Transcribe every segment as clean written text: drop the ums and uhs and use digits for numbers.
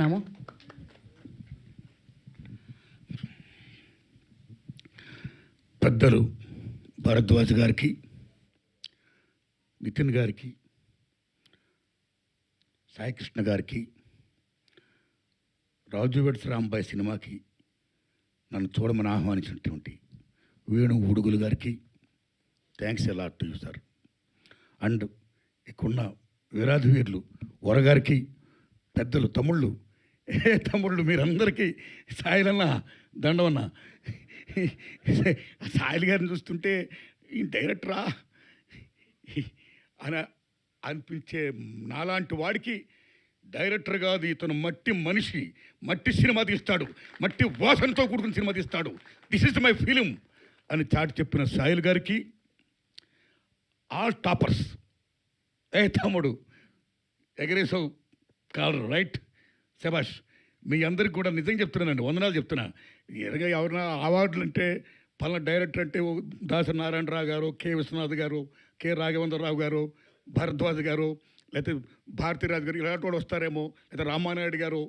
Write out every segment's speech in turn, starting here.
నాము పెద్దలు భరద్వాజ్ గారికి, నితిన్ గారికి, సాయికృష్ణ గారికి, రాజు వెడ్స్ రాంబాయ్ సినిమాకి నన్ను చూడమని ఆహ్వానించినటువంటి వేణు ఉడుగులు గారికి థ్యాంక్స్ ఎలా టు యూ సార్. అండ్ ఇక్కడున్న వీరాధి వీరులు వరగారికి, పెద్దలు తమ్ముళ్ళు, తమ్ముళ్ళు మీరందరికీ సాయిలన్న దండవన్న. సాయిల్ గారిని చూస్తుంటే ఈ డైరెక్టరా అని అనిపించే నాలాంటి వాడికి డైరెక్టర్ కాదు, ఇతను మట్టి మనిషి, మట్టి సినిమా తీస్తాడు, మట్టి వాసనతో కూడుకున్న సినిమా తీస్తాడు, దిస్ ఇస్ మై ఫిలిం అని చాటి చెప్పిన సాయిల్ గారికి, ఆల్ టాపర్స్, ఏ తమ్ముడు ఎగరేసావు కాదు రైట్, శబాష్. మీ అందరికి కూడా నిజంగా చెప్తున్నానండి, వందనాలు చెప్తున్నా. ఎరగా ఎవరైనా అవార్డులు అంటే పలానా డైరెక్టర్ అంటే దాసరి నారాయణరావు గారు, కె విశ్వనాథ్ గారు, కె రాఘవేంద్రరావు గారు, భరద్వాజ్ గారు, లేకపోతే భారతీరాజు గారు ఇలాంటి వాళ్ళు వస్తారేమో, లేదా రామానాయుడు గారు,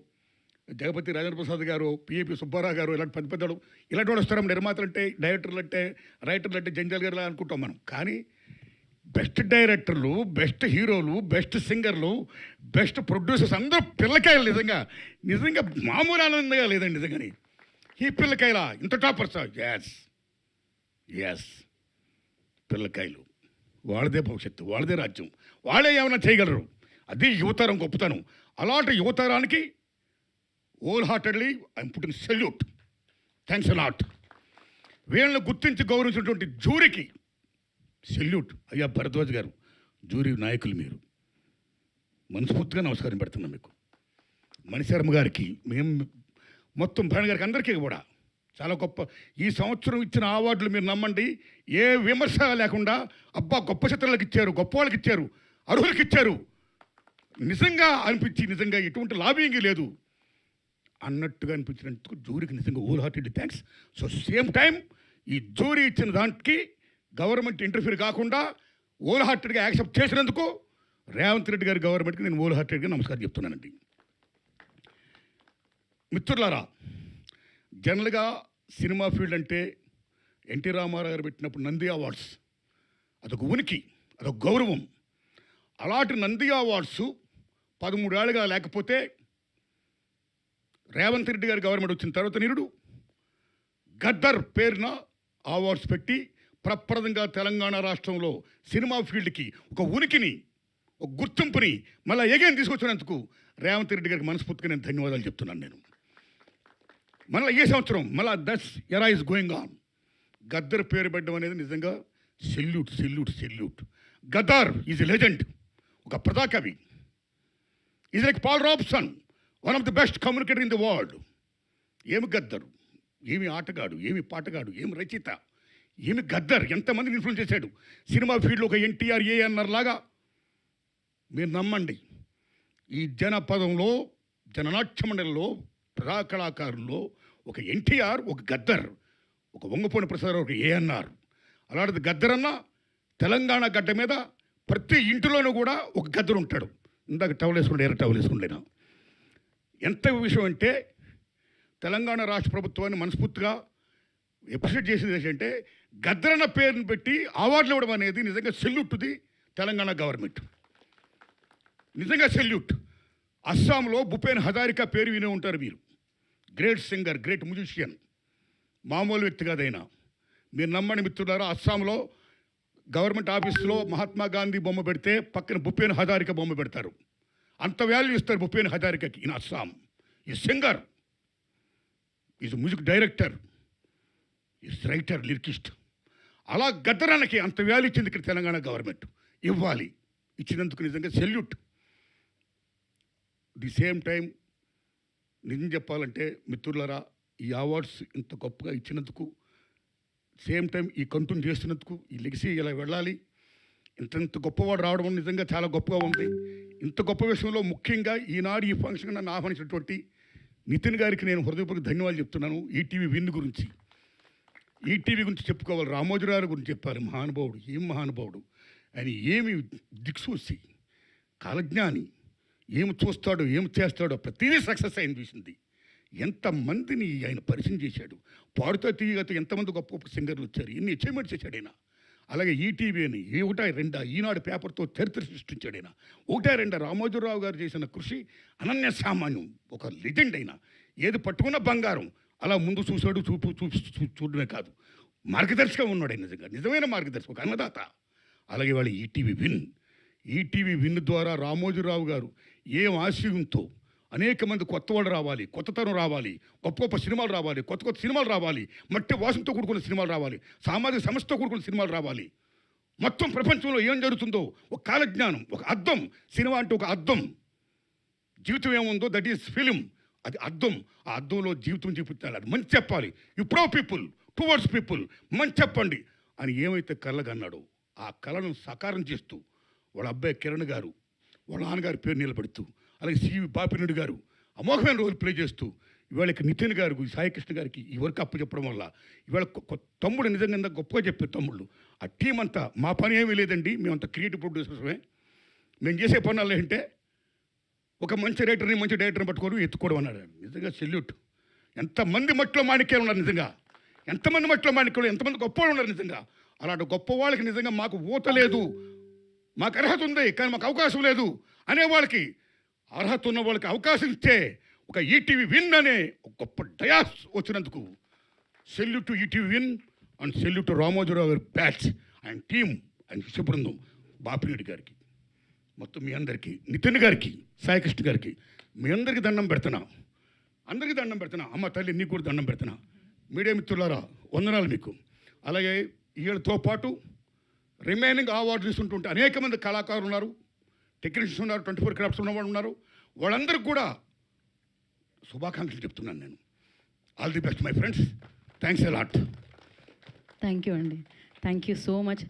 జగపతి రాజేంద్ర ప్రసాద్ గారు, పిఏపి సుబ్బారావు గారు, ఇలాంటి పెద్ద పెద్దలు ఇలాంటి వాళ్ళు వస్తారేమో. నిర్మాతలు అంటే, డైరెక్టర్లు అంటే, రైటర్లు అంటే జంజాల్ గారు అనుకుంటాం మనం. కానీ బెస్ట్ డైరెక్టర్లు, బెస్ట్ హీరోలు, బెస్ట్ సింగర్లు, బెస్ట్ ప్రొడ్యూసర్స్ అందరూ పిల్లకాయలు. నిజంగా నిజంగా మామూలు ఆనందంగా లేదండి నిజంగాని. ఈ పిల్లకాయల ఇంత టాపర్స్, ఎస్ ఎస్ పిల్లకాయలు, వాళ్ళదే భవిష్యత్తు, వాళ్ళదే రాజ్యం, వాళ్ళే ఏమైనా చేయగలరు. అది యువతరం గొప్పతనం. అలాంటి యువతరానికి whole heartedly I'm putting salute, thanks a lot. వీళ్ళని గుర్తించి గౌరవించినటువంటి జూరీకి సెల్యూట్. అయ్యా భరద్వాజ్ గారు, జూరీ నాయకులు మీరు, మనస్ఫూర్తిగా నమస్కారం పెడుతున్నాం మీకు. మణిశర్మ గారికి, మేము మొత్తం భరణ్ గారికి, అందరికీ కూడా చాలా గొప్ప. ఈ సంవత్సరం ఇచ్చిన అవార్డులు మీరు నమ్మండి, ఏ విమర్శ లేకుండా అబ్బా గొప్ప చిత్రాలకు ఇచ్చారు, గొప్ప వాళ్ళకి ఇచ్చారు, అర్హులకి ఇచ్చారు నిజంగా అనిపించి, నిజంగా ఎటువంటి లాబింగ్ లేదు అన్నట్టుగా అనిపించినందుకు జూరీకి నిజంగా whole heartedly thanks. So same time ఈ జూరీ ఇచ్చిన దానికి గవర్నమెంట్ ఇంటర్ఫీర్ కాకుండా హోల్ హార్టెడ్గా యాక్సెప్ట్ చేసినందుకు రేవంత్ రెడ్డి గారి గవర్నమెంట్కి నేను హోల్ హార్టెడ్గా నమస్కారం చెప్తున్నానండి. మిత్రులారా, జనరల్గా సినిమా ఫీల్డ్ అంటే ఎన్టీ రామారావు గారు పెట్టినప్పుడు నంది అవార్డ్స్ అదొక ఉనికి, అదొక గౌరవం. అలాంటి నంది అవార్డ్స్ 13 ఏళ్ళుగా లేకపోతే రేవంత్ రెడ్డి గారి గవర్నమెంట్ వచ్చిన తర్వాత నిరుడు గద్దర్ పేరున అవార్డ్స్ పెట్టి ప్రప్రదంగా తెలంగాణ రాష్ట్రంలో సినిమా ఫీల్డ్కి ఒక ఉనికిని, ఒక గుర్తింపుని మళ్ళీ ఎగైన్ తీసుకొచ్చినందుకు రేవంత్ రెడ్డి గారికి మనస్ఫూర్తిగా నేను ధన్యవాదాలు చెప్తున్నాను. నేను మళ్ళీ ఈ సంవత్సరం మళ్ళీ దట్స్ ఎరా ఇస్ గోయింగ్ ఆన్. గద్దర్ పేరు పెట్టడం అనేది నిజంగా salute salute salute. Gaddar is a legend, ఒక ప్రజాకవి. Is like Paul Robeson, one of the best communicator in the world. ఏమి గద్దరు, ఏమి ఆటగాడు, ఏమి పాటగాడు, ఏమి రచయిత, ఏమి గద్దర్, ఎంతమందిని ఇన్ఫ్లుయెన్స్ చేశాడు. సినిమా ఫీల్డ్లో ఒక ఎన్టీఆర్, ఏఎన్ఆర్ లాగా మీరు నమ్మండి. ఈ జనపదంలో, జననాట్య మండలిలో, ప్రజా కళాకారుల్లో ఒక ఎన్టీఆర్, ఒక గద్దర్, ఒక వంగపోని ప్రసాద్, ఒక ఏఎన్ఆర్. అలాంటిది గద్దర్ అన్న తెలంగాణ గడ్డ మీద ప్రతి ఇంటిలోనూ కూడా ఒక గద్దరు ఉంటాడు. ఇందాక టవల్ వేసుకుంటే ఎర్ర టవల్ వేసుకుంటేనా ఎంత విషయం అంటే, తెలంగాణ రాష్ట్ర ప్రభుత్వాన్ని మనస్ఫూర్తిగా అప్రిషియేట్ చేసేది ఏంటంటే, గద్దరన్న పేరుని పెట్టి అవార్డులు ఇవ్వడం అనేది నిజంగా salute to the Telangana government, నిజంగా సెల్యూట్. అస్సాంలో భూపేన్ హజారికా పేరు వినే ఉంటారు మీరు. గ్రేట్ సింగర్, గ్రేట్ మ్యూజిషియన్, మామూలు వ్యక్తి కాదైనా. మీరు నమ్మని మిత్రులారా, అస్సాంలో గవర్నమెంట్ ఆఫీస్లో మహాత్మా గాంధీ బొమ్మ పెడితే పక్కన భూపేన్ హజారికా బొమ్మ పెడతారు. అంత వాల్యూ ఇస్తారు భూపేన్ హజారికాకి. ఇన్ అస్సాం ఈ singer, is music director, is writer, lyricist. అలా గద్దరానికి అంత వాల్యూ ఇచ్చింది ఇక్కడ తెలంగాణ గవర్నమెంట్. ఇవ్వాలి, ఇచ్చినందుకు నిజంగా సెల్యూట్. ది సేమ్ టైం నిజం చెప్పాలంటే మిత్రులారా, ఈ అవార్డ్స్ ఇంత గొప్పగా ఇచ్చినందుకు, సేమ్ టైం ఈ కంటిన్యూ చేస్తున్నందుకు, ఈ లెగసీ ఇలా వెళ్ళాలి. ఇంత గొప్పవాడు రావడం నిజంగా చాలా గొప్పగా ఉంది. ఇంత గొప్ప విషయంలో ముఖ్యంగా ఈనాడు ఈ ఫంక్షన్ నన్ను ఆహ్వానించినటువంటి నితిన్ గారికి నేను హృదయపూర్వక ధన్యవాదాలు చెప్తున్నాను. ఈటీవీ విన్ గురించి, ఈటీవీ గురించి చెప్పుకోవాలి, రామోజీరావు గురించి చెప్పాలి. మహానుభావుడు, ఏం మహానుభావుడు ఆయన, ఏమి దిక్సూసి, కాలజ్ఞాని, ఏం చూస్తాడో ఏం చేస్తాడో ప్రతిదీ సక్సెస్ అయింది చూసింది. ఎంతమందిని ఆయన పరిచయం చేశాడు. పాడుతో తీయగతో ఎంతమంది గొప్ప గొప్ప సింగర్లు వచ్చారు, ఎన్ని అచీవ్మెంట్స్ చేశాడు ఆయన. అలాగే ఈటీవీ అని ఒకటా రెండా ఈనాడు పేపర్తో చరిత్ర సృష్టించాడు ఆయన. ఒకటా రెండా రామోజీరావు గారు చేసిన కృషి అనన్య సామాన్యం. ఒక లెజెండ్ అయినా ఏది పట్టుకున్న బంగారం. అలా ముందు చూశాడు, చూడడమే కాదు, మార్గదర్శకం ఉన్నాడు ఆయన. నిజంగా నిజమైన మార్గదర్శకం, ఒక అన్నదాత. అలాగే వాళ్ళు ఈటీవీ విన్ ద్వారా రామోజీరావు గారు ఏం ఆశయంతో అనేక మంది కొత్త వాళ్ళు రావాలి, కొత్తతనం రావాలి, గొప్ప గొప్ప సినిమాలు రావాలి, కొత్త కొత్త సినిమాలు రావాలి, మట్టి వాసనతో కూడుకున్న సినిమాలు రావాలి, సామాజిక సమస్యతో కూడుకున్న సినిమాలు రావాలి. మొత్తం ప్రపంచంలో ఏం జరుగుతుందో ఒక కాలజ్ఞానం, ఒక అద్దం. సినిమా అంటే ఒక అద్దం. జీవితం ఏముందో దట్ ఈస్ ఫిలిం, అది అద్దం. ఆ అద్దంలో జీవితం చూపించాలి, అది మంచి చెప్పాలి. You pro people towards people, మంచి చెప్పండి అని ఏమైతే కళ్ళగన్నాడో ఆ కళను సాకారం చేస్తూ వాళ్ళ అబ్బాయి కిరణ్ గారు వాళ్ళ నాన్నగారి పేరు నిలబెడుతూ, అలాగే సివి బాపిరెడ్డి గారు అమోఘమైన రోల్ ప్లే చేస్తూ, ఇవాళ నితిన్ గారు సాయికృష్ణ గారికి ఈ వర్క్ అప్పు చెప్పడం వల్ల ఇవాళ తమ్ముడు నిజంగా గొప్పగా చెప్పారు తమ్ముళ్ళు. ఆ టీం అంతా మా పని ఏమీ లేదండి, మేమంతా క్రియేటివ్ ప్రొడ్యూసర్సమే. మేము చేసే పనులు ఏంటంటే ఒక మంచి రైటర్ని మంచి డైరెక్టర్ని పట్టుకోవడం ఎత్తుకోవడం అన్నాడు. నిజంగా సెల్యూట్. ఎంతమంది మట్టిలో మాణిక్యాలు ఉన్నారు నిజంగా, ఎంతమంది మట్టిలో మాణిక్యాలు, ఎంతమంది గొప్పవాళ్ళు ఉన్నారు నిజంగా. అలాంటి గొప్ప వాళ్ళకి నిజంగా మాకు ఊత లేదు, మాకు అర్హత ఉంది కానీ మాకు అవకాశం లేదు అనే వాళ్ళకి, అర్హత ఉన్న వాళ్ళకి అవకాశం ఇస్తే ఒక ఈటీవీ విన్ అనే ఒక గొప్ప డయాస్ వచ్చినందుకు salute to ETV win and salute to Ramoji Rao గారి బ్యాచ్ అండ్ టీమ్ అండ్ శిష్య బృందం, బాపిరెడ్డి గారికి, మొత్తం మీ అందరికీ, నితిన్ గారికి, సాయికృష్ణ గారికి, మీ అందరికీ దండం పెడుతున్నా, అందరికీ దండం పెడుతున్నా. అమ్మ తల్లి నీకు కూడా దండం పెడుతున్నా. మీడియా మిత్రులారా వందనాలు మీకు. అలాగే వీళ్ళతో పాటు రిమైనింగ్ అవార్డు తీసుకుంటుంటే అనేక మంది కళాకారులు ఉన్నారు, టెక్నీషియన్స్ ఉన్నారు, 24 క్రాఫ్ట్స్ ఉన్నవాళ్ళు ఉన్నారు. వాళ్ళందరికీ కూడా శుభాకాంక్షలు చెప్తున్నాను నేను. All the best my friends. Thanks a lot. Thank you అండి. Thank you so much.